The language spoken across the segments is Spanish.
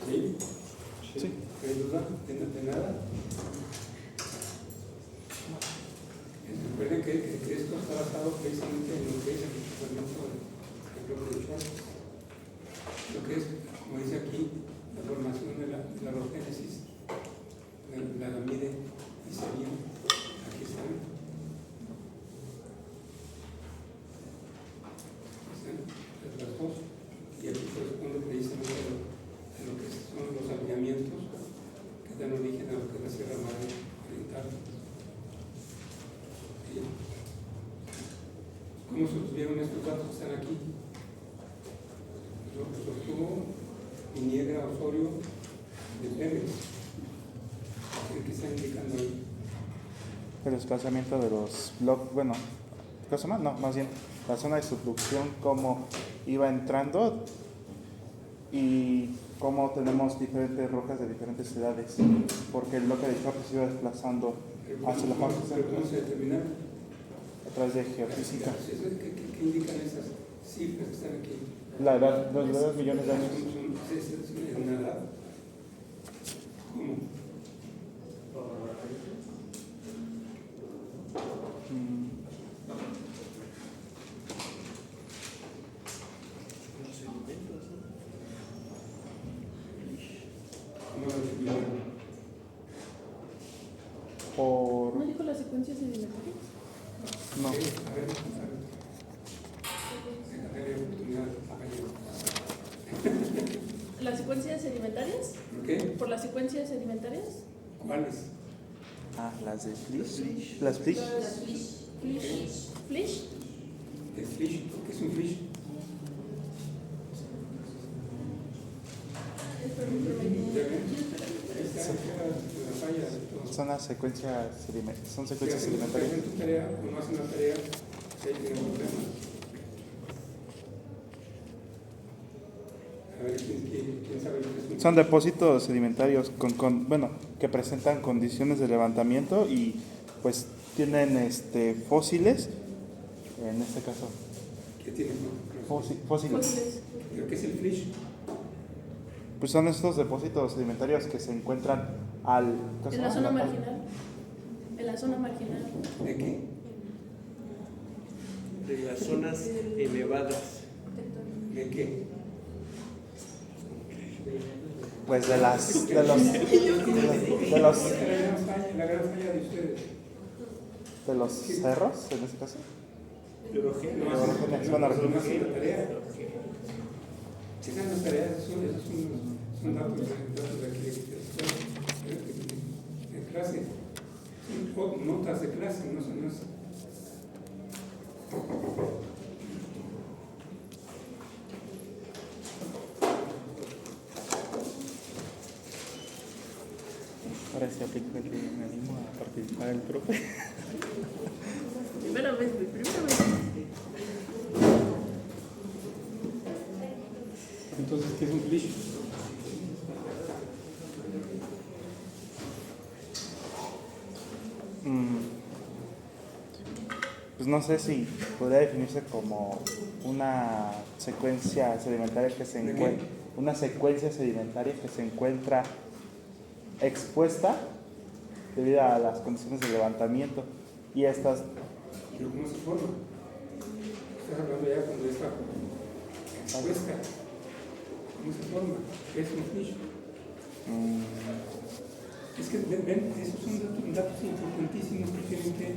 ¿Sí? Sí. ¿No hay duda de nada? Recuerden que esto está basado precisamente en lo que es el funcionamiento del bloque de Schwarz. Lo que es, como dice aquí, la formación de la orogénesis, la mide y sería. Aquí están. Las dos. Y aquí corresponde precisamente a lo que son los alineamientos que dan origen a lo que es la Sierra Madre Oriental. ¿Cómo se obtuvieron estos datos que están aquí? Los obtuvo Viniegra Osorio de Pérez, el que está indicando ahí. El desplazamiento de los bloques, bueno, ¿qué se llama? No, más bien la zona de subducción, cómo iba entrando y cómo tenemos diferentes rocas de diferentes edades, porque el bloque de Schwarz se iba desplazando hacia la parte ¿Pero cómo se determina? a través de geofísica. ¿Qué indican esas cifras que están aquí? La edad, 2 millones de años. ¿Es una edad? ¿Cómo? ¿Cómo lo determinaron? Por... ¿No dijo las secuencias sedimentarias? No. A ver, déjale oportunidad. ¿Las secuencias sedimentarias? ¿Por qué? ¿Por las secuencias sedimentarias? ¿Cuáles? Ah, las de Flish. Las Flish. ¿Flish? ¿El flish? ¿Qué es un flish? ¿Ya ven? Ahí está la falla de todo. Son las secuencias sedimentarias. Son Si secuencias hacen sedimentarias. tu tarea o no hacen la tarea, ahí tienen problemas. A ver, ¿quién sabe lo que es un Son depósitos sedimentarios bueno, que presentan condiciones de levantamiento y pues tienen fósiles, en este caso, ¿Qué tiene? fósiles. Fósiles. ¿Pero qué es el flish? Pues son estos depósitos sedimentarios que se encuentran En la zona marginal. En la zona marginal. ¿De qué? De las zonas elevadas. ¿De qué? Pues de los La gran falla de ustedes. de los cerros, en este caso. No hacen la tarea. Si hacen las tareas, son datos de aquí de clase. Son notas de clase, no son eso. Ahora sí aplica que me animo a participar el profe. Primera vez. Entonces, ¿qué es un flish? Pues no sé si podría definirse como una secuencia sedimentaria que se encuentra, expuesta debido a las condiciones de levantamiento y estas. ¿Pero cómo se forma? Estás hablando ya cuando está expuesta. ¿Cómo se forma? ¿Qué es un flish? Es que, ven, esos son datos importantísimos que tienen que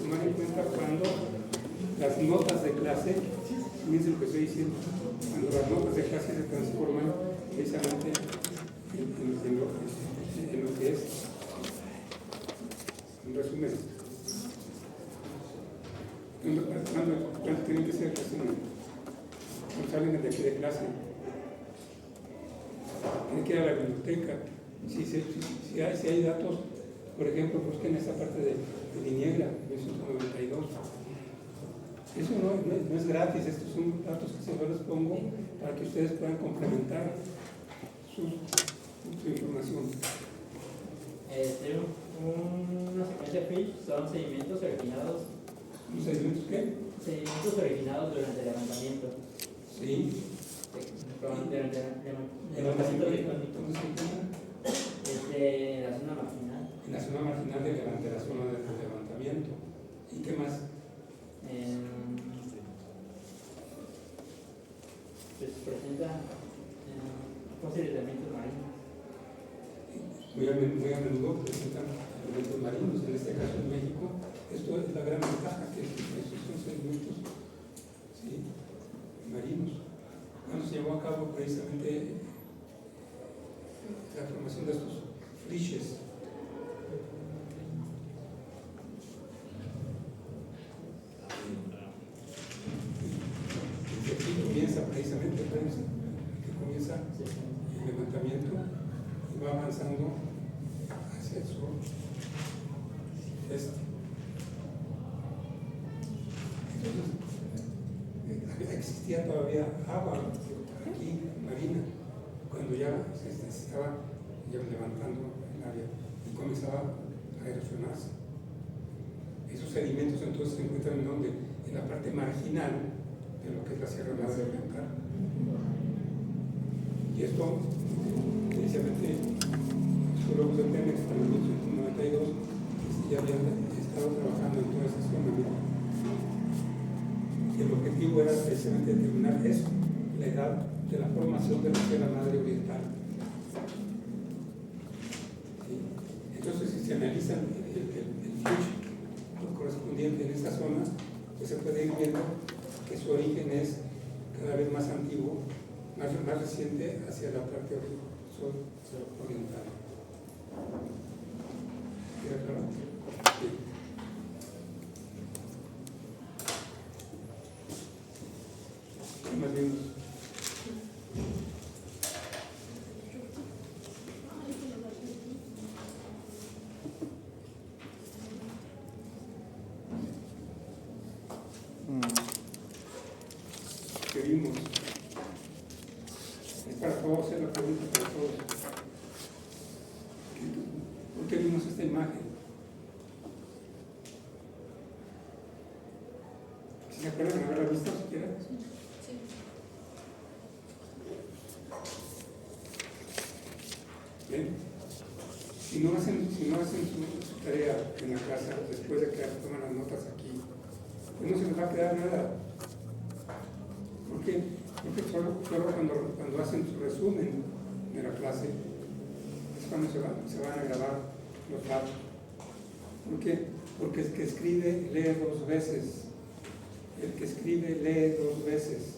tomar en cuenta cuando las notas de clase, fíjense lo que estoy diciendo, cuando las notas de clase se transforman precisamente en lo que es, en resumen, ¿cuándo tienen que ser resumen? Cuando salen de aquí de clase, tienen que ir a la biblioteca. Si hay datos, por ejemplo, busquen esa parte de Viniegra, 1992. Eso no es gratis, estos son datos que yo les pongo para que ustedes puedan complementar su información. Una secuencia FISH son sedimentos originados. ¿Los sedimentos qué? Sedimentos originados durante el levantamiento. Sí. Con levantamiento tectónico. ¿Dónde se encuentra? En la zona marginal. En la zona marginal de la zona de levantamiento. ¿Y qué más? Pues presenta fósiles de elementos marinos. Muy a menudo presentan elementos marinos. En este caso en México, esto es la gran ventaja, que estos son sedimentos, ¿sí?, marinos. Cuando se llevó a cabo precisamente la formación de estos friches. Y aquí comienza precisamente, que comienza el levantamiento y va avanzando hacia el sur. Entonces, existía todavía agua aquí, marina, cuando ya se estaba ya levantando el área y comenzaba a erosionarse. Esos sedimentos entonces se encuentran en donde, en la parte marginal de lo que es la Sierra Madre Oriental. Y esto, precisamente, los geólogos de Pemex en el 1992 ya habían estado trabajando en toda esa zona. Y el objetivo era precisamente determinar eso, la edad de la formación de la Sierra Madre Oriental. ¿Sí? Entonces, si se analiza el flux correspondiente en esta zona, pues se puede ir viendo que su origen es cada vez más antiguo, más reciente hacia la parte oriental. ¿Queda claro? Sí. ¿Qué más vimos? ¿Qué vimos? Es para todos, es la pregunta para todos. ¿Por qué vimos esta imagen? ¿Se acuerdan de haberla visto siquiera? Sí. ¿Ven? Si no hacen su tarea en la casa, después de que toman las notas aquí, pues no se les va a quedar nada. ¿Por qué? Porque solo cuando hacen su resumen de la clase es cuando se van a grabar los datos. ¿Por qué? Porque el que escribe lee dos veces. El que escribe lee dos veces.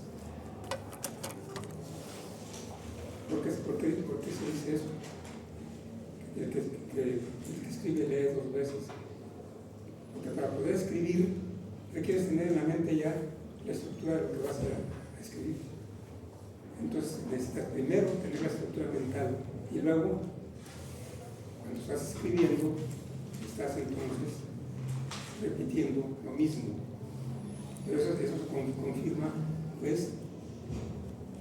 ¿Por qué se dice eso? El que escribe lee dos veces. Porque para poder escribir requieres tener en la mente ya la estructura de lo que vas a escribir. Entonces necesitas primero tener la estructura mental y luego, cuando estás escribiendo, estás entonces repitiendo lo mismo. Pero eso confirma pues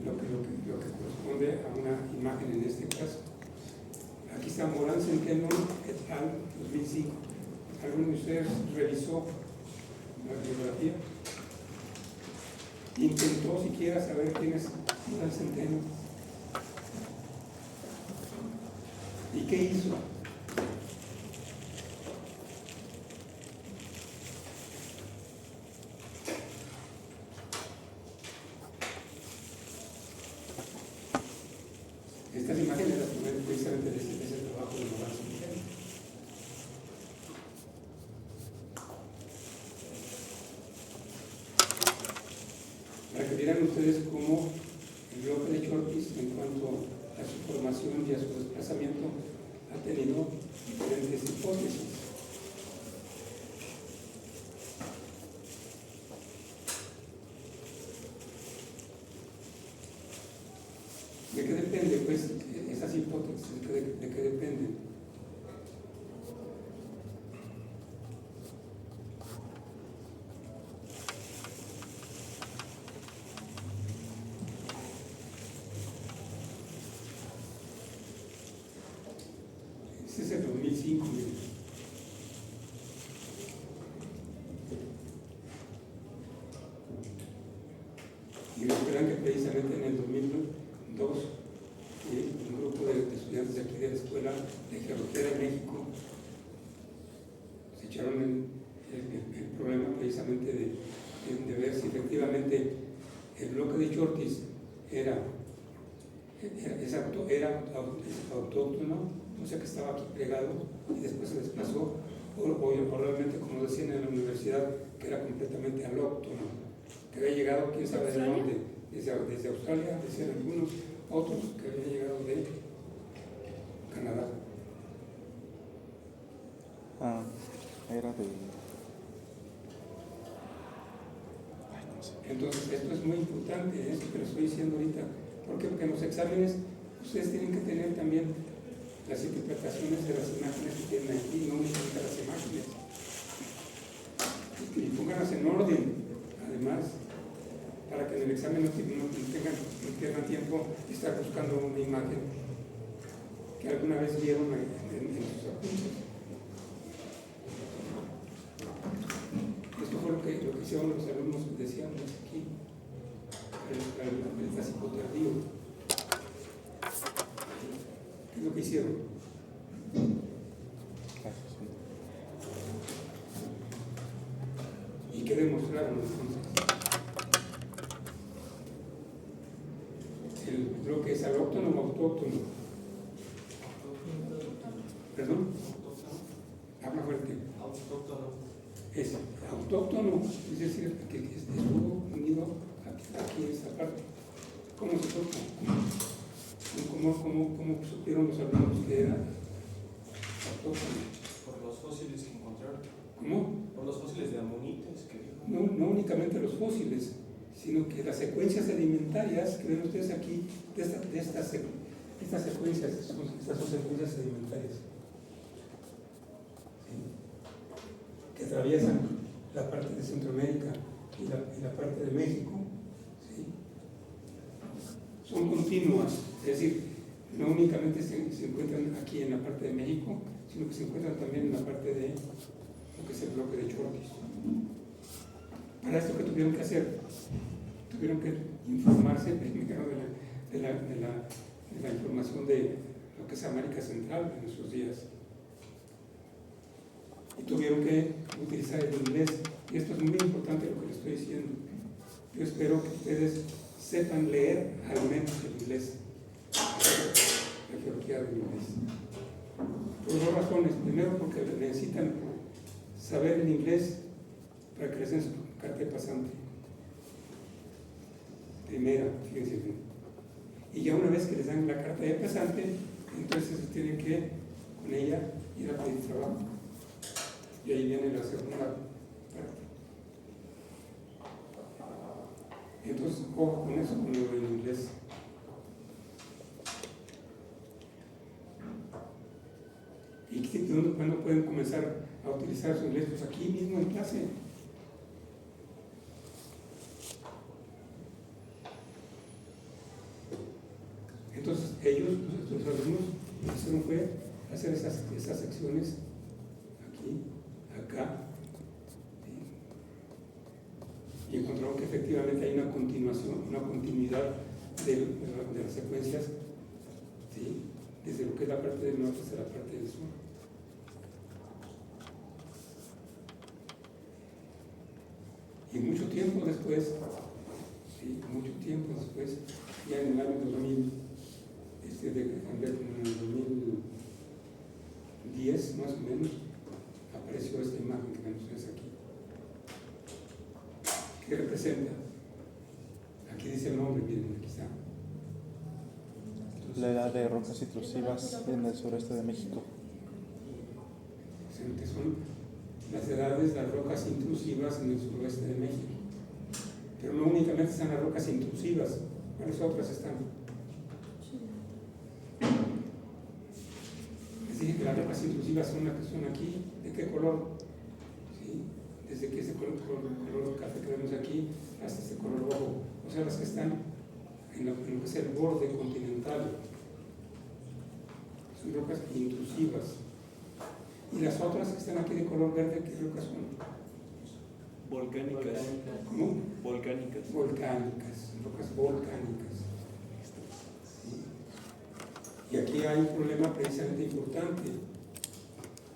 lo que corresponde a una imagen en este caso. Aquí está Morán Centeno et al. 2005. ¿Alguno de ustedes revisó la bibliografía? ¿Intentó siquiera saber quién es Morán Centeno? ¿Y qué hizo? Estas imágenes las tomé precisamente de ese trabajo de Morán Centeno. Para que vieran ustedes cómo el bloque de Chortis, en cuanto a su formación y a su desplazamiento, ha tenido diferentes hipótesis. ¿De qué depende, pues, esas hipótesis? ¿De qué dependen? Ese es el 2005, miren. Y recuerdan que precisamente en el 2009 era autóctono, o sea que estaba aquí pegado y después se desplazó, o realmente, como decían en la universidad, que era completamente alóctono, que había llegado, quién sabe de dónde, desde Australia, decían algunos, otros que habían llegado de Canadá. Era de... Ay, no sé. Entonces, esto es muy importante, esto que les estoy diciendo ahorita. ¿Por qué? Porque en los exámenes ustedes tienen que tener también las interpretaciones de las imágenes que tienen aquí, no únicamente las imágenes. Y pónganlas en orden, además, para que en el examen no pierdan tiempo de estar buscando una imagen que alguna vez vieron en sus apuntes. Esto fue lo que hicieron los alumnos que decíamos aquí, el clásico tardío. ¿Qué es lo que hicieron? ¿Y qué demostraron entonces? Lo que es alóctono o autóctono. ¿Perdón? Habla fuerte. Es autóctono, es decir, que estuvo unido aquí en esta parte. ¿Cómo se toca? ¿Cómo supieron los alumnos que era autóctono? Por los fósiles que encontraron. ¿Cómo? Por los fósiles de amonites que dijo. No únicamente los fósiles, sino que las secuencias sedimentarias que ven ustedes aquí, estas secuencias, estas son secuencias sedimentarias, ¿sí?, que atraviesan la parte de Centroamérica y la parte de México, ¿sí?, son continuas, es decir, no únicamente se encuentran aquí en la parte de México, sino que se encuentran también en la parte de lo que es el bloque de Chortis. Para esto, ¿qué tuvieron que hacer? Tuvieron que informarse primero de la información de lo que es América Central en esos días. Y tuvieron que utilizar el inglés. Y esto es muy importante lo que les estoy diciendo. Yo espero que ustedes sepan leer al menos el inglés, la geografía del inglés. Por dos razones. Primero, porque necesitan saber el inglés para que les den su carta de pasante. Primera, fíjense bien. Y ya una vez que les dan la carta de pasante, entonces tienen que con ella ir a pedir trabajo. Y ahí viene la segunda parte. Entonces, ojo con eso, con lo del inglés. ¿Y cuándo pueden comenzar a utilizar su inglés? Pues aquí mismo en clase. Entonces, nuestros alumnos, lo que hicieron fue hacer esas secciones aquí, acá, ¿sí?, y encontraron que efectivamente hay una continuidad de las secuencias, ¿sí?, desde lo que es la parte del norte hasta la parte del sur. Y mucho tiempo después, ¿sí?, ya en el año 2000, en el 2010 más o menos, apareció esta imagen que ven ustedes aquí. ¿Qué representa? Aquí dice el nombre, miren, aquí está. La edad de rocas intrusivas en el sureste de México. Son las edades de las rocas intrusivas en el suroeste de México. Pero no únicamente están las rocas intrusivas, ¿cuáles otras están? Les dije que las rocas intrusivas son las que son aquí. ¿De qué color? ¿Sí? Desde que ese color café que vemos aquí hasta este color rojo. O sea, las que están en lo que es el borde continental. Son rocas intrusivas. Y las otras que están aquí de color verde, ¿qué rocas son? Volcánicas. ¿Cómo? Volcánicas. Volcánicas, rocas volcánicas. ¿Sí? Y aquí hay un problema precisamente importante.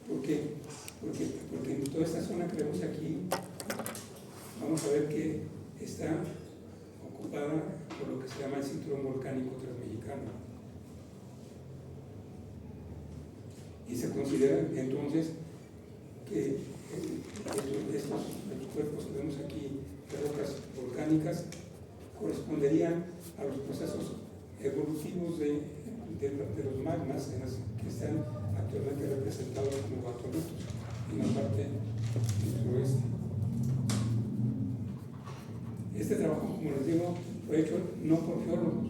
¿Por qué? Porque en toda esta zona que vemos aquí, vamos a ver que está ocupada por lo que se llama el Cinturón Volcánico Transmexicano. Y se considera entonces que estos cuerpos que vemos aquí de rocas volcánicas corresponderían a los procesos evolutivos de los magmas que están actualmente representados como batolitos en la parte del suroeste. Este trabajo, como les digo, fue hecho no por geólogos.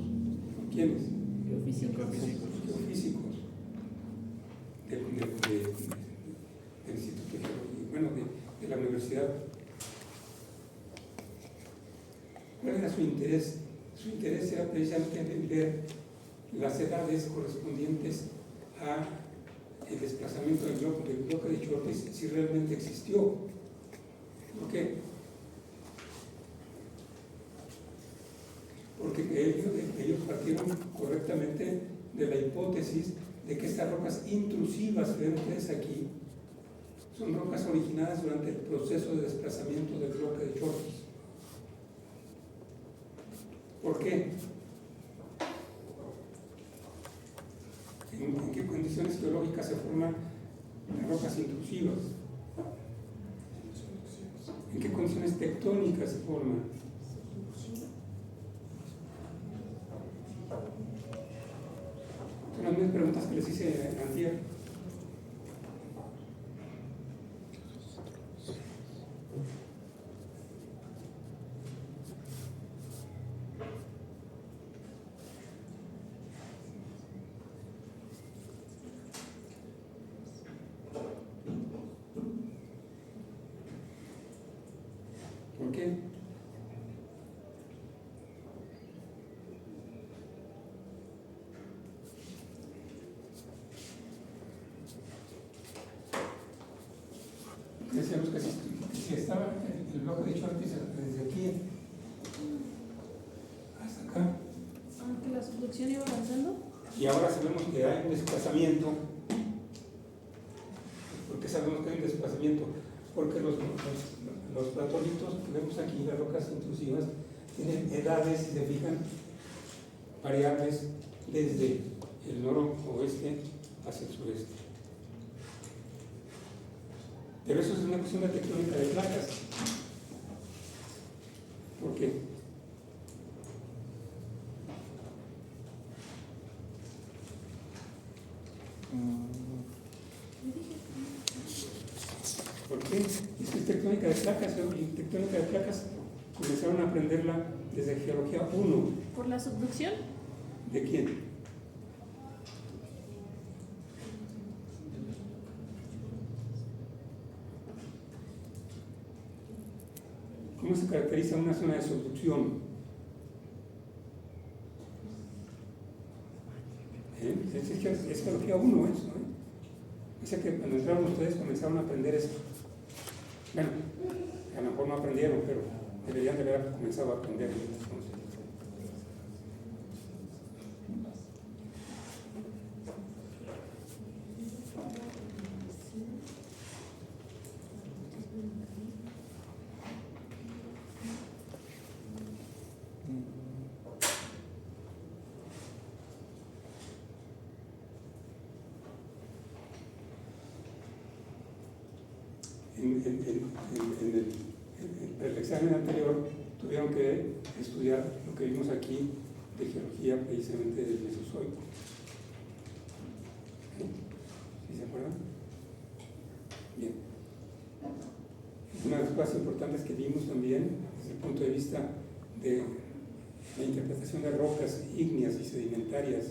¿Por quiénes? Geofísicos. Geofísicos del Instituto de Geología, bueno, de la universidad. ¿Cuál era su interés? Su interés era precisamente ver las edades correspondientes a el desplazamiento del bloque de Chortis, si realmente existió. ¿Por qué? Porque ellos partieron correctamente de la hipótesis de que estas rocas intrusivas que ven ustedes aquí son rocas originadas durante el proceso de desplazamiento del bloque de Chortis. ¿Por qué? ¿En qué condiciones geológicas se forman las rocas intrusivas? ¿En qué condiciones tectónicas se forman? Son las mismas preguntas que les hice antier. ¿Por qué? Decíamos que si estaba el bloque de Chortis desde aquí hasta acá, Aunque la subducción iba avanzando. y ahora sabemos que hay un desplazamiento. ¿Por qué sabemos que hay un desplazamiento? Porque los platonitos que vemos aquí, las rocas intrusivas, tienen edades, si se fijan, variables desde el noroeste hacia el sureste. Pero eso es una cuestión de tectónica de placas. ¿Por qué? ¿Por qué? Es que tectónica de placas, y tectónica de placas comenzaron a aprenderla desde Geología 1. ¿Por la subducción? ¿De quién? ¿Cómo se caracteriza una zona de subducción? Es Geología 1 eso, ¿eh? O sea que cuando entraron ustedes comenzaron a aprender eso. Bueno, a lo mejor no aprendieron, pero deberían de haber comenzado a aprender entonces. En el examen anterior tuvieron que estudiar lo que vimos aquí de geología precisamente del Mesozoico. ¿Sí se acuerdan? Bien. Una de las cosas importantes que vimos también desde el punto de vista de la interpretación de rocas ígneas y sedimentarias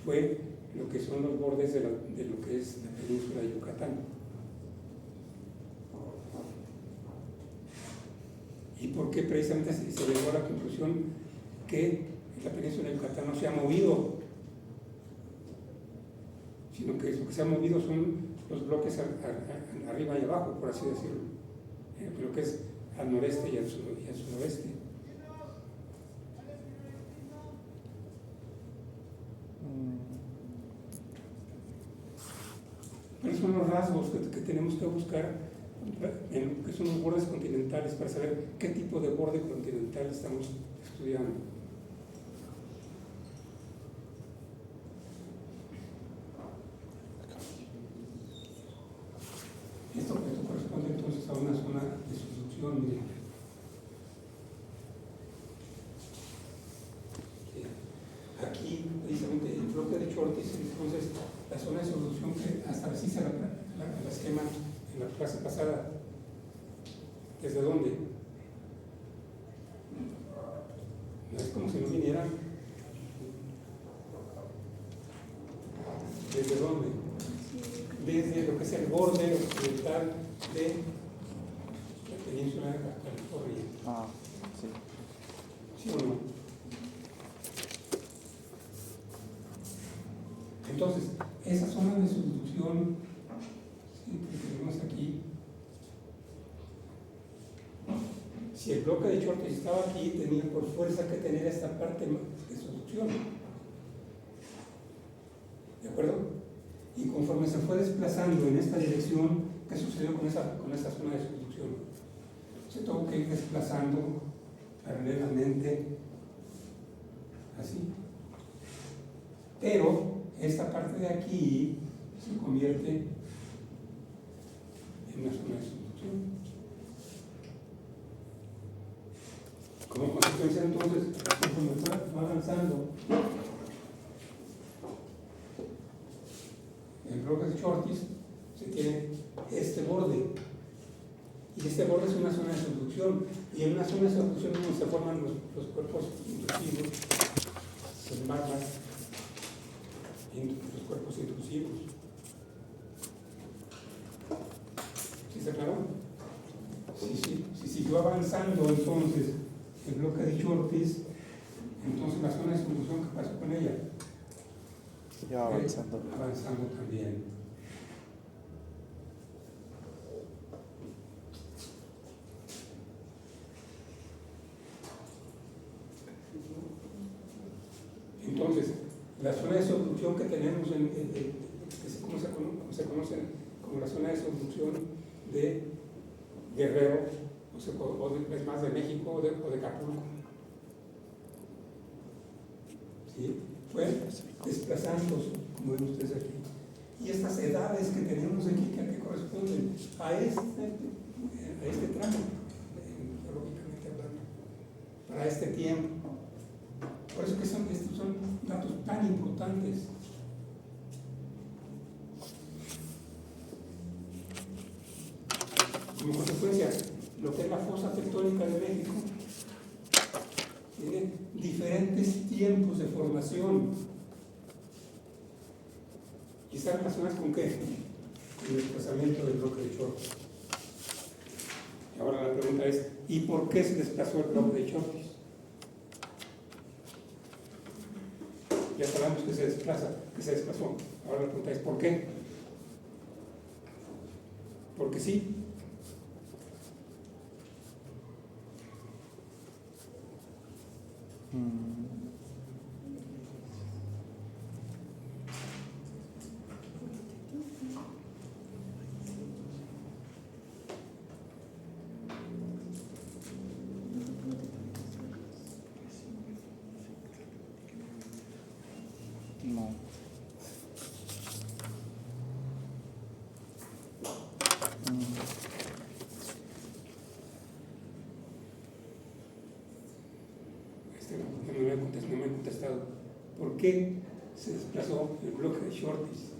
fue lo que son los bordes de lo que es la península de Yucatán. ¿Y por qué precisamente se llegó a la conclusión que la península de Yucatán no se ha movido? Sino que lo que se ha movido son los bloques arriba y abajo, por así decirlo. Lo que es al noreste y al suroeste. ¿Cuáles son los rasgos que tenemos que buscar en que son los bordes continentales para saber qué tipo de borde continental estamos estudiando? aquí, precisamente el bloque de Chortis, entonces la zona de solución que hasta así se la esquema en la clase pasada. ¿Desde dónde? No es como si no vinieran. ¿Desde dónde? Desde lo que es el borde occidental de la península de California. Ah, sí. ¿Sí o no? Entonces, esa zona de subducción, ¿sí?, que tenemos aquí, si el bloque de Chortis estaba aquí, tenía por fuerza que tener esta parte de subducción. ¿De acuerdo? Y conforme se fue desplazando en esta dirección, ¿qué sucedió con esa zona de subducción? Se tuvo que ir desplazando paralelamente, así. Pero esta parte de aquí se convierte en una zona de subducción. Como consecuencia, entonces, conforme va avanzando el bloque de Chortis, se tiene este borde. Y este borde es una zona de subducción. Y en una zona de subducción donde se forman los cuerpos intrusivos, los magmas, los cuerpos intrusivos. ¿Sí está claro? Si siguió avanzando entonces el bloque de Chortis, entonces la zona de subducción, ¿qué pasó con ella? Ya avanzando. Avanzando también. Entonces, la zona de subducción que tenemos, ¿cómo se conoce como la zona de subducción de Guerrero, es más de México o de Acapulco? ¿Sí? Fue desplazándose, como ven ustedes aquí. Y estas edades que tenemos aquí, que corresponden a este tramo, geológicamente hablando, para este tiempo. Por eso que estos son datos tan importantes. Como consecuencia, lo que es la fosa tectónica de México tiene diferentes tiempos de formación. ¿Y están relacionadas con qué? Con el desplazamiento del bloque de Chortis. Y ahora la pregunta es, ¿y por qué se desplazó el bloque de Chortis? Ya sabemos que se desplazó. Ahora la pregunta es, ¿por qué? Porque sí. No. No me han contestado. ¿Por qué se desplazó el bloque de Chortis?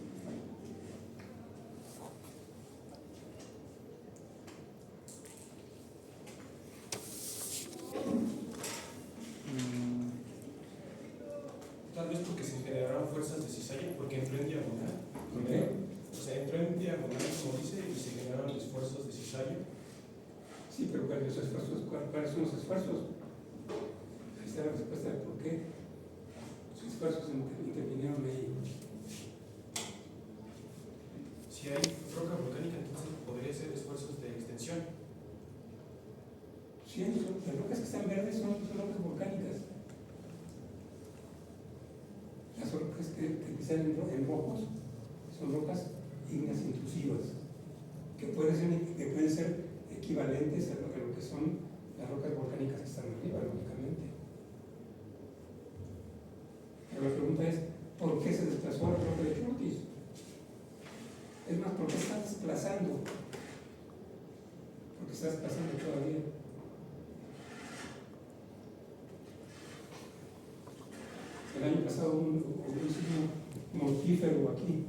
Tal vez porque se generaron fuerzas de cizalla, porque entró en diagonal. ¿Por qué? O sea, entró en diagonal, como dice, y se generaron esfuerzos de cizalla. Sí, pero ¿cuáles son los esfuerzos? Ahí está la respuesta de por qué. Los esfuerzos intervinieron ahí. Si hay roca volcánica, entonces podría ser esfuerzos de extensión. Sí, las rocas que están verdes son rocas volcánicas. Las rocas que están en rojos son rocas ígneas intrusivas, que pueden ser equivalentes a lo que son las rocas volcánicas que están arriba, lógicamente. Pero la pregunta es, ¿por qué se desplazó el bloque de Chortis? Es más, ¿por qué está desplazando? Porque está desplazando todavía. el año pasado un sismo mortífero aquí,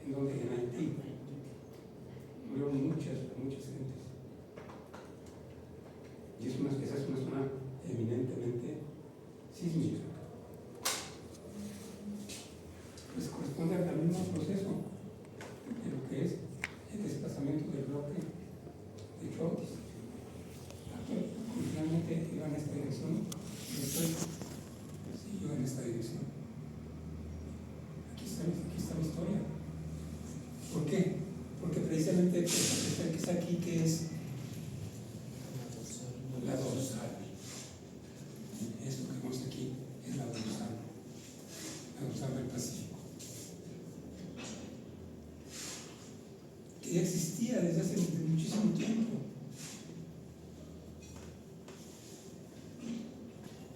en Haití. Murieron muchas gentes. Y esa es una zona eminentemente sísmica. Pues corresponde al mismo proceso de lo que es el desplazamiento del bloque de Chortis. Originalmente iba en esta dirección y después siguió en esta dirección. Aquí está la historia. ¿Por qué? Porque precisamente esta que está aquí, que es la dorsal. Esto que vemos aquí es la dorsal del Pacífico. Que ya existía desde hace muchísimo tiempo.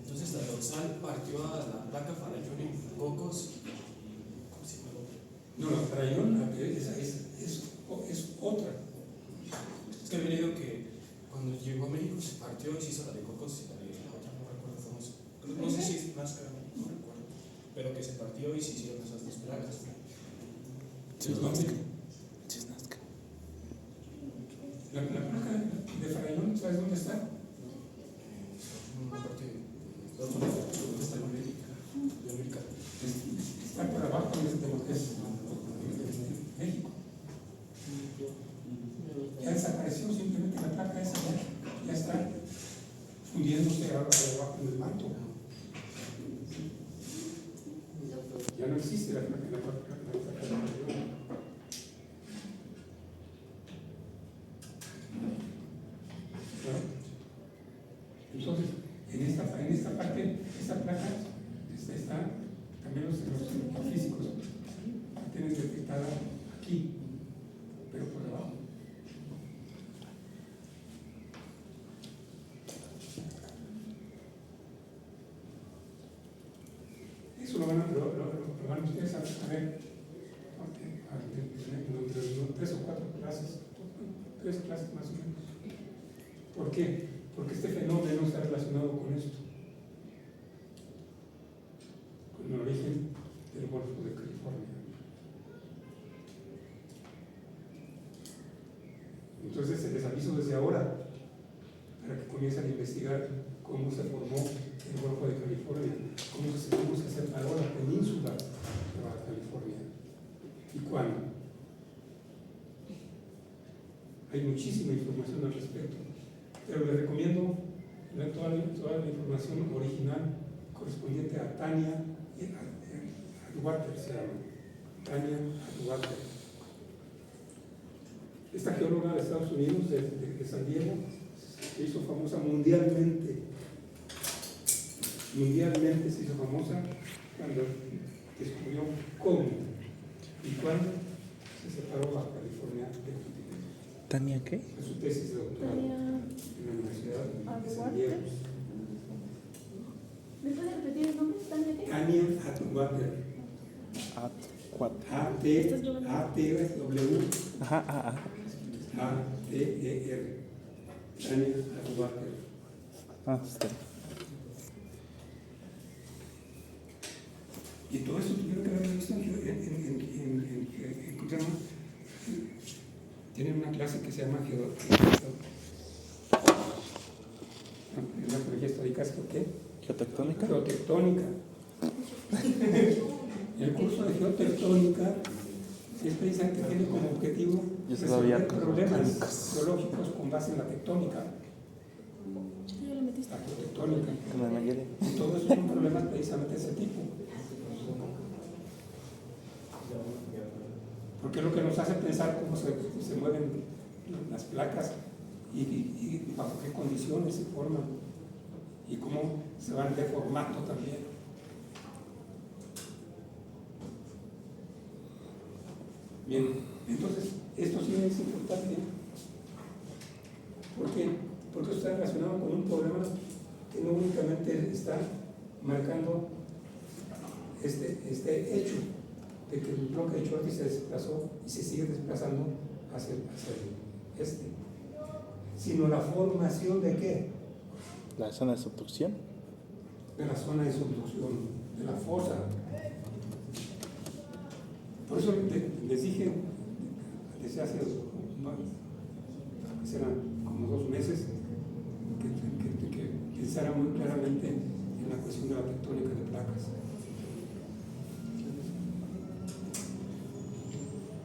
Entonces la dorsal partió a la placa Farallón en Cocos. ¿Cómo se llama? No, la Farallón es otra. Es que había leído que cuando llegó a México se partió y se hizo la de Cocos y la de la otra, no recuerdo cómo se. No sé si es Nazca, no recuerdo. Pero que se partió y se hicieron esas dos placas. La placa de Farallón, ¿sabes dónde está? Una parte de ¿dónde está la América? De América. Está por abajo de lo que es México. Ya desapareció simplemente la placa esa, ya está fundiéndose ahora debajo del manto. Ya no existe la placa de Farallón. Entonces, en esta parte, esta placa está también los físicos la tienen detectada aquí, pero por debajo. Eso lo van ustedes a ver entre 3 o 4 clases, 3 clases más o menos. ¿Por qué? Porque este fenómeno está relacionado con esto, con el origen del Golfo de California. Entonces les aviso desde ahora para que comiencen a investigar cómo se formó el Golfo de California, cómo se separó la península de Baja California y cuándo. Hay muchísima información al respecto, pero les recomiendo toda la información original correspondiente a Tania Atwater, se llama Tania Atwater. Esta geóloga de Estados Unidos, de San Diego, se hizo famosa mundialmente. Mundialmente se hizo famosa cuando descubrió cómo y cuándo se separó Baja California del continente. ¿Tania qué? En su tesis de doctorado en la Universidad de San Diego. ¿Me puede repetir el nombre? ¿Tania qué? Tania Atwater. A-T-W. Ajá. A-T-E-R. Tania Atwater. Está. Y todo eso tuvieron que haber visto ¿cómo se llama? Tienen una clase que se llama ¿qué? ¿Geotectónica? Geotectónica. El curso de geotectónica es precisamente tiene como objetivo Yo sabía resolver problemas geológicos. geológicos con base en la tectónica. Ya lo metiste. La geotectónica. Con la Nayeli. Y todos esos son problemas precisamente de ese tipo. Porque es lo que nos hace pensar cómo se mueven las placas y bajo qué condiciones se forman y cómo se van deformando también. Bien, entonces esto sí es importante. ¿Por qué? Porque esto está relacionado con un problema que no únicamente está marcando este hecho de que el bloque de Chortis se desplazó y se sigue desplazando hacia el este, sino la formación de ¿qué? La zona de subducción. de la zona de subducción, de la fosa. Por eso les dije desde hace serán como 2 meses que pensara muy claramente en la cuestión de la tectónica de placas.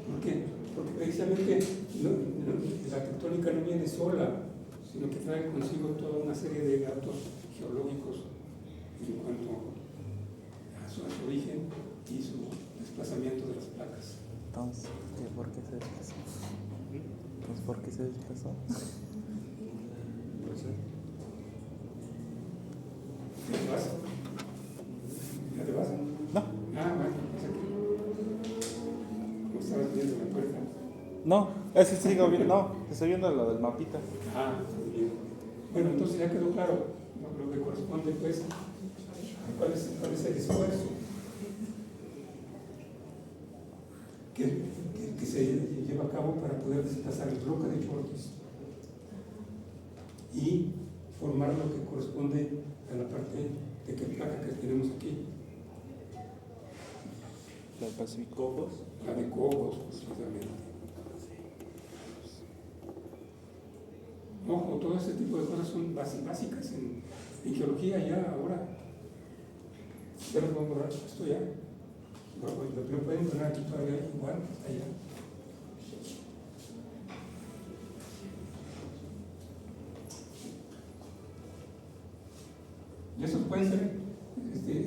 ¿Por qué? Porque precisamente la tectónica no viene sola, sino que trae consigo toda una serie de datos geológicos en cuanto a su origen y su desplazamiento de las placas. Entonces, ¿por qué se desplazó? Entonces, ¿por qué se desplazó? No sé. ¿Ya te vas? ¿Ya te vas? No, Ah, bueno, pues aquí. ¿Cómo estabas viendo la puerta? no, ese sigo viendo, no, estoy viendo lo del mapita. Ah, muy bien. Bueno, entonces ya quedó claro lo que corresponde, pues, a cuál es el esfuerzo que se lleva a cabo para poder desplazar el bloque de Fortis y formar lo que corresponde a la parte de que placa que tenemos aquí, Del Pacífico. Cocos. la de Cobos, precisamente. Ojo, todo ese tipo de cosas son básicas en geología ya ahora. Ya lo voy a borrar esto ya. Lo pueden poner aquí todavía igual, allá. Y esos pueden ser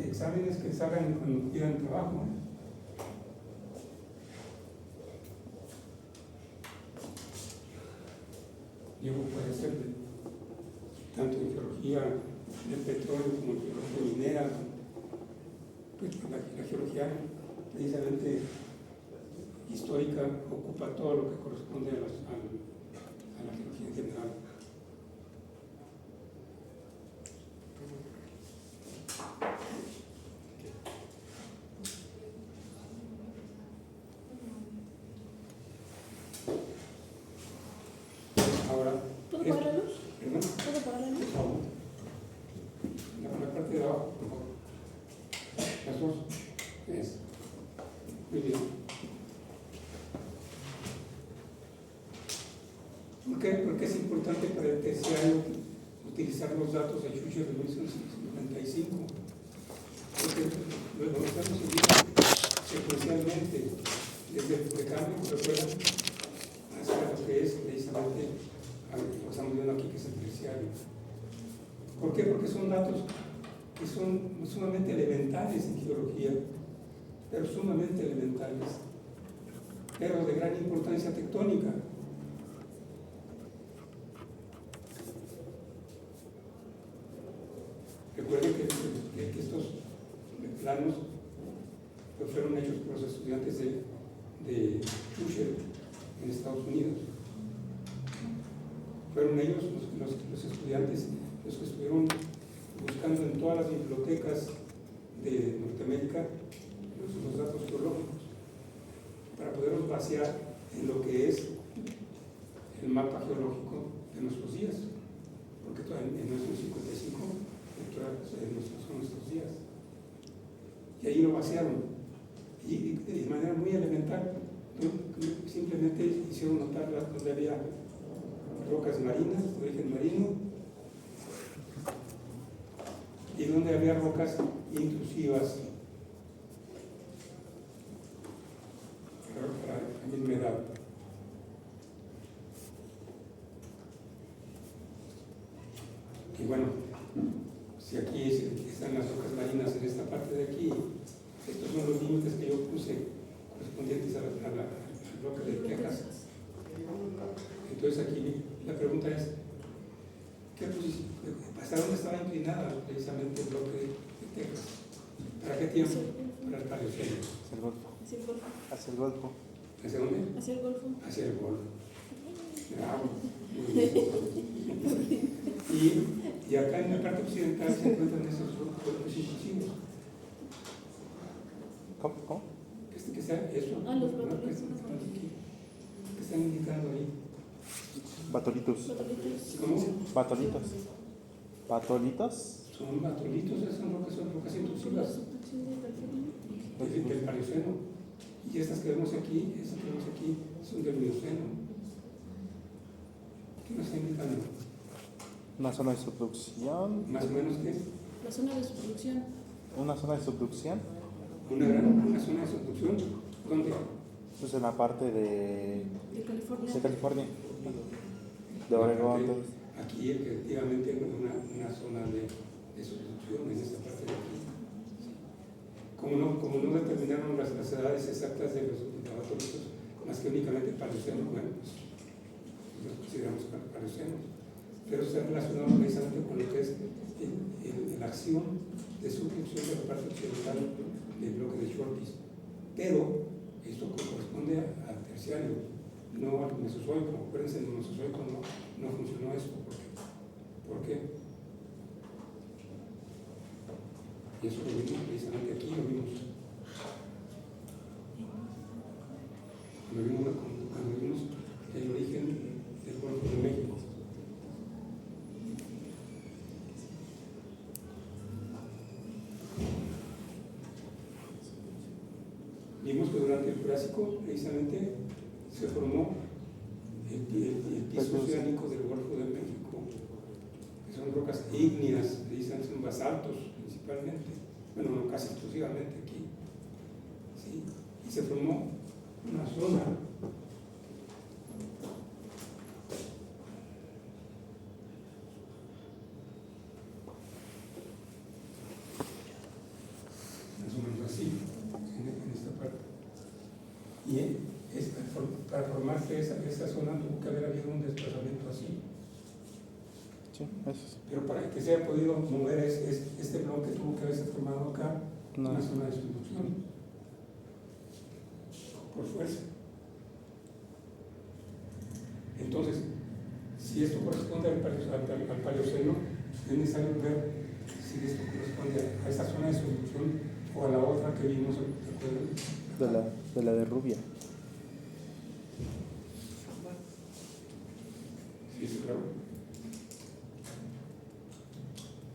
exámenes que se hagan cuando pidan trabajo. Diego puede ser tanto en geología del petróleo como en geología minera. Pues la geología precisamente histórica ocupa todo lo que corresponde a la geología en general. Ahora, ¿Puedo apagar la luz? ¿perdón? ¿Puedo apagar la luz? Por favor. La parte de abajo, por favor. Las dos. Es. Muy bien. ¿Por qué? Porque es importante para el terciario utilizar los datos de Schuster de 1955. Porque los datos se utilizan secuencialmente desde el precambio, recuerdan, hasta lo que es precisamente lo que estamos viendo aquí, que es el terciario. ¿Por qué? Porque son datos que son sumamente elementales en geología, pero sumamente elementales, pero de gran importancia tectónica. Recuerden que estos planos pues, fueron hechos por los estudiantes de Schuster en Estados Unidos. Fueron ellos los estudiantes los que estuvieron buscando en todas las bibliotecas de Norteamérica los datos geológicos para poderlos vaciar en lo que es el mapa geológico de nuestros días, porque todavía en 1955 son nuestros días. Y ahí lo vaciaron y de manera muy elemental, simplemente hicieron notar donde había rocas marinas de origen marino y donde había rocas intrusivas para la misma edad. Y bueno, si aquí están las rocas marinas en esta parte de aquí, estos son los límites que yo puse correspondientes al bloque de Texas. Entonces aquí la pregunta es, ¿hasta dónde estaba inclinada precisamente el bloque de Texas? ¿Para qué tiempo? Para el Paleoceno. Hacia el Golfo. Hacia el Golfo. Hacia el Golfo. ¿Hacia dónde? Hacia el Golfo. Hacia el Golfo. Bravo. Muy bien. Y acá en la parte occidental se encuentran esos cuerpos intrusivos. ¿Cómo? Que está eso. Ah, los ¿no? batolitos. Que están indicando ahí. Batolitos. Batolitos. ¿Cómo? Batolitos. ¿Batolitos? Son atolitos, son rocas intrusivas del Paleoceno. Y estas que vemos aquí, son del Mioceno. ¿Qué nos está indicando? Una zona de subducción. Más o menos que La zona de subducción. Una zona de subducción. una zona de subducción, ¿dónde? Pues en la parte de De California. California. De Oregón. Entonces. Aquí efectivamente una zona de subducción en esta parte de aquí. Como no determinaron las edades exactas de los atolitos, más que únicamente paleoceno, bueno, pues los consideramos paleocenos, pero está relacionado precisamente con lo que es la acción de subducción de la parte occidental del bloque de Shortis. Pero esto corresponde al terciario, no al mesozoico. Acuérdense, en el mesozoico no funcionó esto. ¿Por qué? Y eso lo vimos precisamente aquí, lo vimos el origen del Golfo de México. Vimos que durante el Jurásico precisamente se formó el piso oceánico del Golfo de México, que son rocas ígneas, precisamente son basaltos principalmente, bueno, no casi exclusivamente aquí, ¿sí? Y se formó una zona más o menos así, en esta parte. Y para formarse esa zona tuvo que haber habido un desplazamiento así. Sí, eso sí. Pero para que se haya podido mover este bloque tuvo que haberse formado acá una zona de subducción por fuerza. Entonces, si esto corresponde al Paleoceno, es necesario ver si esto corresponde a esta zona de subducción o a la otra que vimos, De la de Rubia. ¿Sí es claro?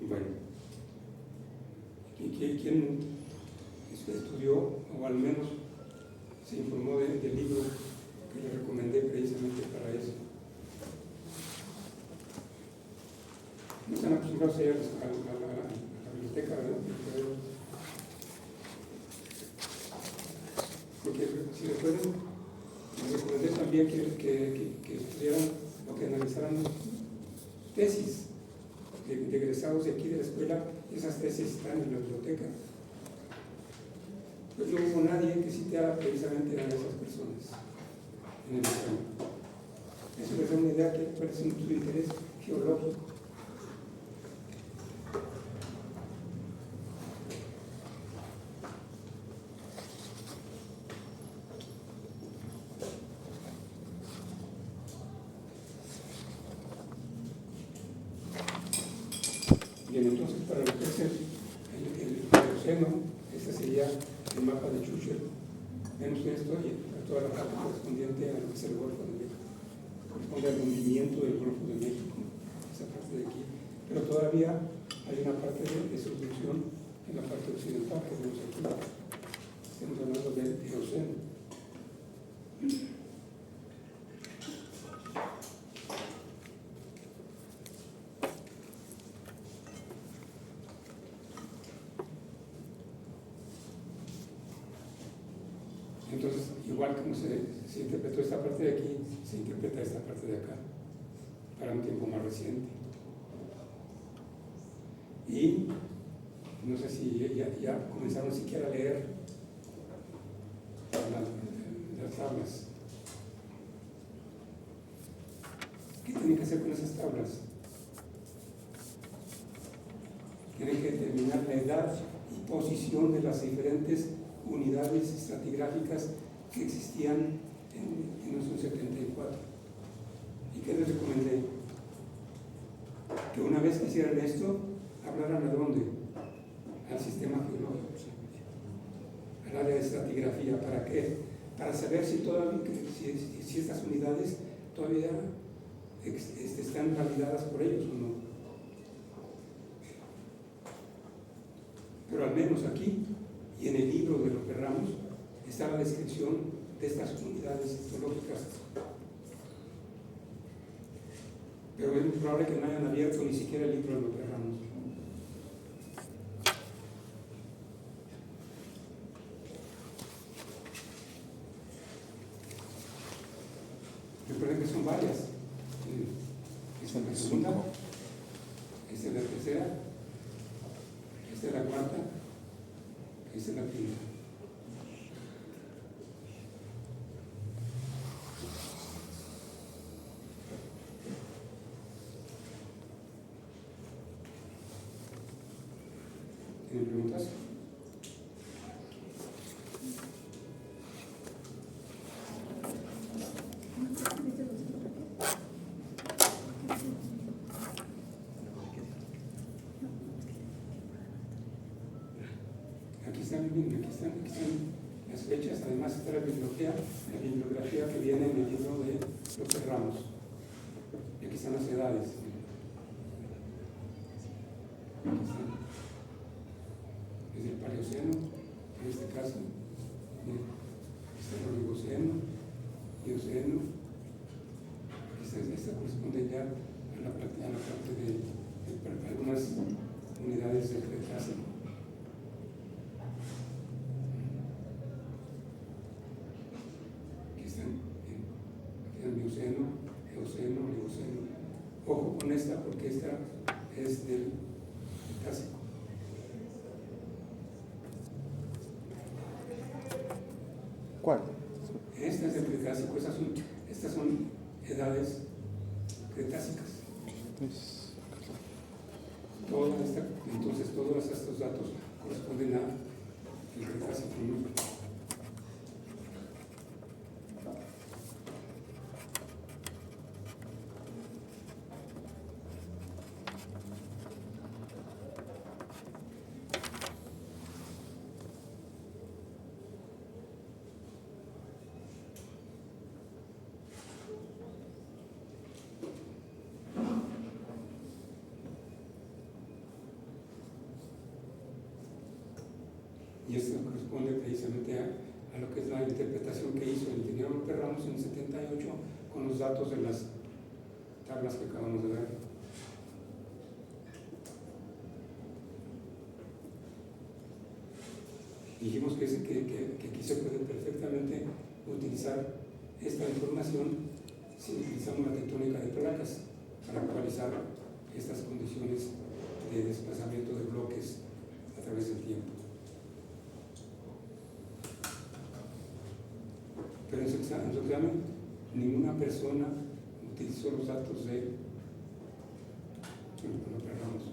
Bueno, ¿quién estudió o al menos se informó del libro que le recomendé precisamente para eso? No están acostumbrados a ir a la biblioteca, ¿verdad? Porque si recuerdan, les recomendé también que estudiaran o que analizaran tesis de egresados de aquí de la escuela. Esas tesis están en la biblioteca. Pues no hubo nadie que citara precisamente a esas personas en el examen. Eso les da una idea de cuál es su interés geológico. Bien, entonces para lo que es el Paleoceno, este sería el mapa de Churchill. Ven ustedes toda la parte correspondiente a lo que es el Golfo de México. Corresponde al hundimiento del Golfo de México, esa parte de aquí. Pero todavía hay una parte de subducción en la parte occidental que vemos aquí. Estamos hablando del Eoceno. Entonces, igual como se interpretó esta parte de aquí, se interpreta esta parte de acá, para un tiempo más reciente. Y no sé si ya comenzaron siquiera a leer las tablas. ¿Qué tienen que hacer con esas tablas? Tienen que determinar la edad y posición de las diferentes unidades estratigráficas que existían en 1974. ¿Y qué les recomendé? Que una vez que hicieran esto, hablaran a dónde? Al sistema geológico, al área de estratigrafía. ¿Para qué? Para saber si estas unidades todavía están validadas por ellos o no. pero al menos aquí y en el libro de López Ramos está la descripción de estas unidades histológicas. Pero es muy probable que no hayan abierto ni siquiera el libro de López Ramos. Recuerden que son varias. Esta es la segunda, esta es la tercera, esta es la cuarta, esta es la primera. ¿Tienen preguntas? Aquí están las fechas, además está la bibliografía que viene en el libro de López Ramos. Y aquí están las edades. Aquí están. Desde el Paleoceno, en este caso, está el Oligoceno, Mioceno. Esta corresponde ya a la parte de algunas unidades del Cretácico. Aquí están el Mioceno, Eoceno, Oligoceno. Ojo con esta porque esta es del Cretácico. ¿Cuál? Esta es del Cretácico, estas son edades cretácicas. Entonces todos estos datos corresponden al Cretácico, ¿no? Y esto corresponde precisamente a lo que es la interpretación que hizo el ingeniero López Ramos en el 78 con los datos de las tablas que acabamos de ver. Dijimos que aquí se puede perfectamente utilizar esta información si utilizamos la tectónica de placas para actualizar estas condiciones de desplazamiento de bloques a través del tiempo. Pero en su examen ninguna persona utilizó los datos de López Ramos.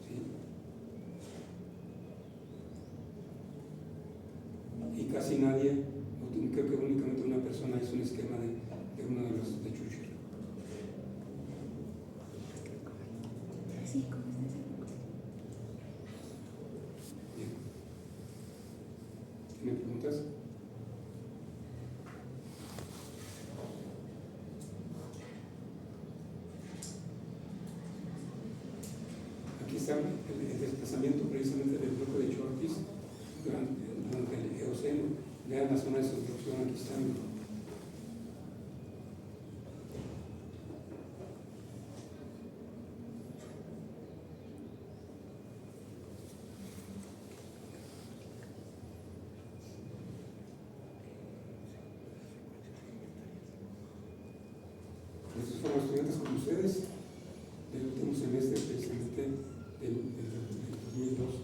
¿Sí? Y casi nadie, creo que únicamente una persona hizo un esquema de uno de los de Churchill. Bien. ¿Tienen preguntas? Aquí está el desplazamiento precisamente del bloque de Chortis durante el Eoceno. Vean la zona de subducción, aquí están. Estos fueron estudiantes como ustedes del último semestre precisamente del 2002.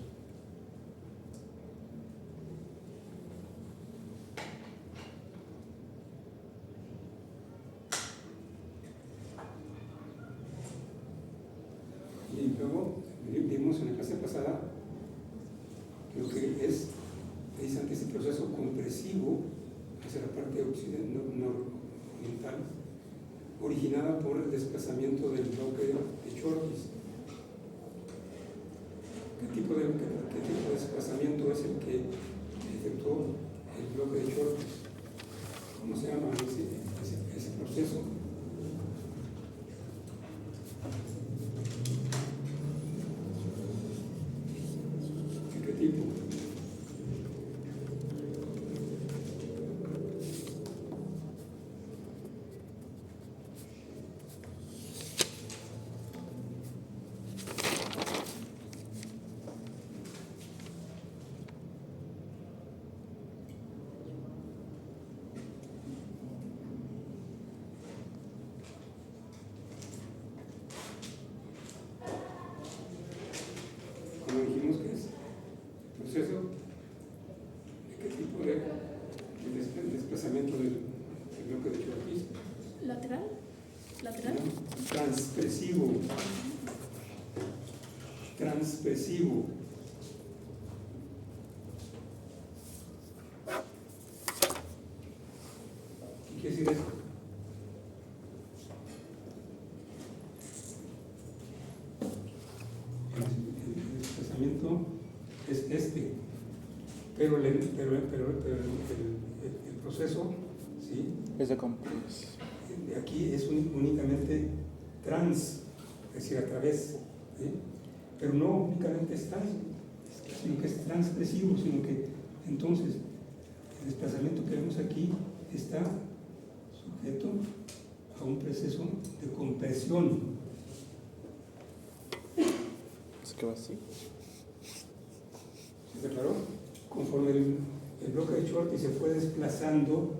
Y luego vimos en la clase pasada lo que es precisamente ese proceso compresivo hacia la parte nororiental, originada por el desplazamiento del bloque de Chortis. ¿Qué tipo de desplazamiento es el que efectuó el bloque de Chortis? ¿Cómo se llama ese proceso? desplazamiento del bloque de Chortis. ¿Lateral? ¿Lateral? Transpresivo. Transpresivo. ¿Qué quiere decir eso? El desplazamiento es este, pero el proceso, ¿sí? Es de compresión. De aquí es únicamente trans, es decir, a través, ¿sí? Pero no únicamente es trans, sino que es transpresivo, sino que entonces el desplazamiento que vemos aquí está sujeto a un proceso de compresión. Es que va así. ¿Se declaró? Conforme el bloque de Shorty se fue desplazando,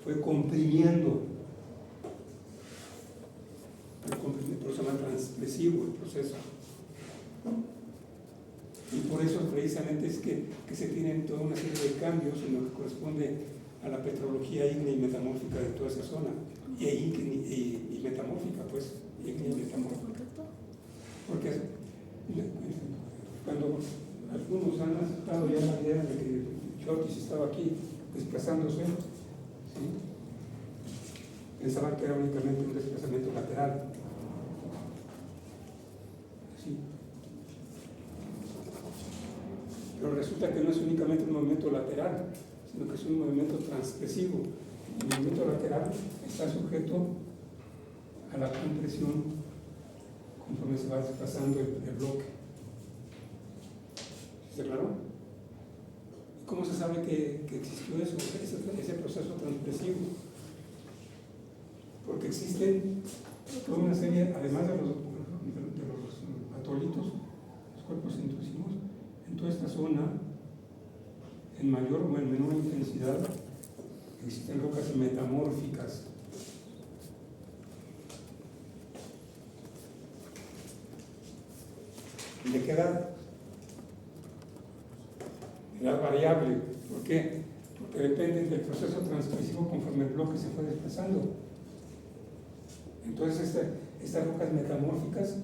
fue comprimiendo. Por eso se llama transpresivo el proceso. Y por eso precisamente es que se tienen toda una serie de cambios en lo que corresponde a la petrología ígnea y metamórfica de toda esa zona. Y metamórfica, pues, ígnea y metamórfica. Porque cuando algunos han aceptado ya la idea de que Chortis estaba aquí desplazándose, ¿sí? Pensaban que era únicamente un desplazamiento lateral. ¿Sí? Pero resulta que no es únicamente un movimiento lateral, sino que es un movimiento transgresivo. El movimiento lateral está sujeto a la compresión conforme se va desplazando el bloque. ¿Está claro? ¿Cómo se sabe que existió eso, ese proceso transgresivo? Porque existen toda una serie, además de los atolitos, los cuerpos intrusivos, en toda esta zona, en mayor o en menor intensidad, existen rocas metamórficas. ¿De qué edad? Edad variable. ¿Por qué? Porque dependen del proceso transgresivo conforme el bloque se fue desplazando. Entonces estas rocas metamórficas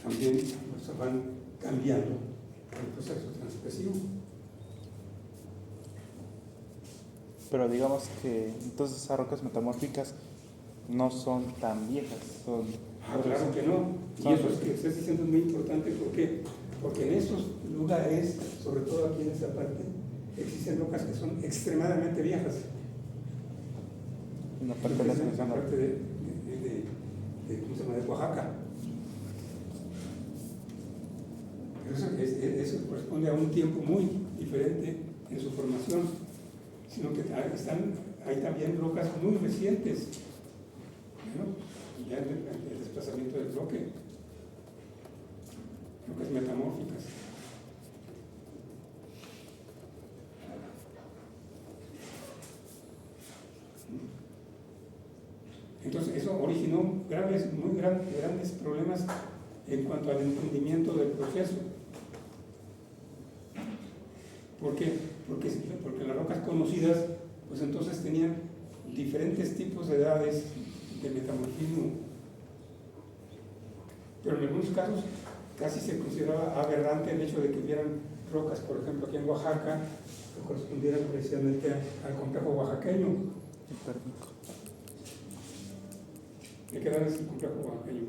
también se van cambiando el proceso transgresivo. Pero digamos que entonces esas rocas metamórficas no son tan viejas, son... Claro que no. Y eso es que estás diciendo es muy importante. ¿Por qué? Porque en estos lugares, sobre todo aquí en esta parte, existen rocas que son extremadamente viejas. Una parte de la parte de ¿cómo se llama? De Oaxaca. Pero eso corresponde a un tiempo muy diferente en su formación, sino que hay también rocas muy recientes. Bueno, ya el desplazamiento del bloque, rocas metamórficas. Entonces eso originó muy grandes problemas en cuanto al entendimiento del proceso. ¿Por qué? Porque las rocas conocidas, pues entonces tenían diferentes tipos de edades de metamorfismo. Pero en algunos casos casi se consideraba aberrante el hecho de que hubieran rocas, por ejemplo, aquí en Oaxaca, que correspondieran precisamente al complejo oaxaqueño. ¿De qué edad es el complejo oaxaqueño?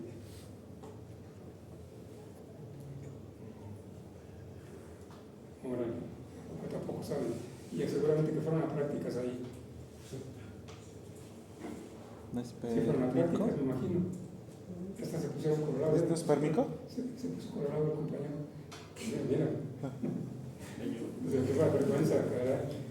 Ahora, tampoco saben. Y seguramente que fueron a prácticas ahí. Sí, fueron a prácticas, me imagino. Hasta se pusieron colorados. ¿Esto es pérmico? Se puso colorado el compañero. Mira. Desde que va vergüenza, caray.